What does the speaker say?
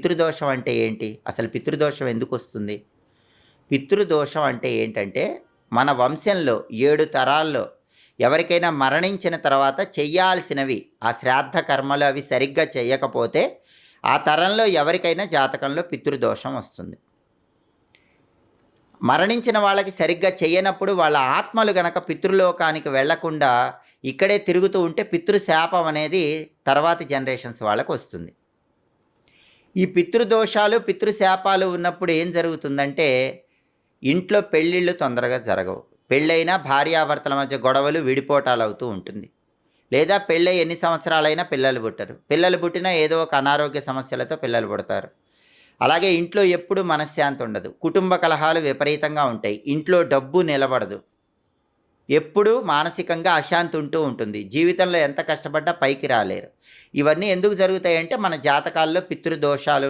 పితృదోషం అంటే ఏంటి? అసలు పితృదోషం ఎందుకొస్తుంది? పితృదోషం అంటే ఏంటంటే, మన వంశంలో 7 తరాల్లో ఎవరికైనా మరణించిన తర్వాత చెయ్యాల్సినవి, ఆ శ్రాద్ధ కర్మలు అవి సరిగ్గా చెయ్యకపోతే, ఆ తరంలో ఎవరికైనా జాతకంలో పితృదోషం వస్తుంది. మరణించిన వాళ్ళకి సరిగ్గా చెయ్యనప్పుడు వాళ్ళ ఆత్మలు గనక పితృలోకానికి వెళ్ళకుండా ఇక్కడే తిరుగుతూ ఉంటే పితృశాపం అనేది తర్వాతి జనరేషన్స్ వాళ్ళకొస్తుంది. ఈ పితృదోషాలు, పితృశాపాలు ఉన్నప్పుడు ఏం జరుగుతుందంటే, ఇంట్లో పెళ్ళిళ్ళు తొందరగా జరగవు. పెళ్ళైనా భార్యాభర్తల మధ్య గొడవలు, విడిపోటాలవుతూ ఉంటుంది. లేదా పెళ్ళై ఎన్ని సంవత్సరాలైనా పిల్లలు పుట్టరు. పిల్లలు పుట్టినా ఏదో ఒక అనారోగ్య సమస్యలతో పిల్లలు పుడతారు. అలాగే ఇంట్లో ఎప్పుడూ మనశ్శాంతి ఉండదు. కుటుంబ కలహాలు విపరీతంగా ఉంటాయి. ఇంట్లో డబ్బు నిలబడదు. ఎప్పుడూ మానసికంగా అశాంతి ఉంటూ ఉంటుంది. జీవితంలో ఎంత కష్టపడ్డా పైకి రాలేరు. ఇవన్నీ ఎందుకు జరుగుతాయంటే మన జాతకాల్లో పితృదోషాలు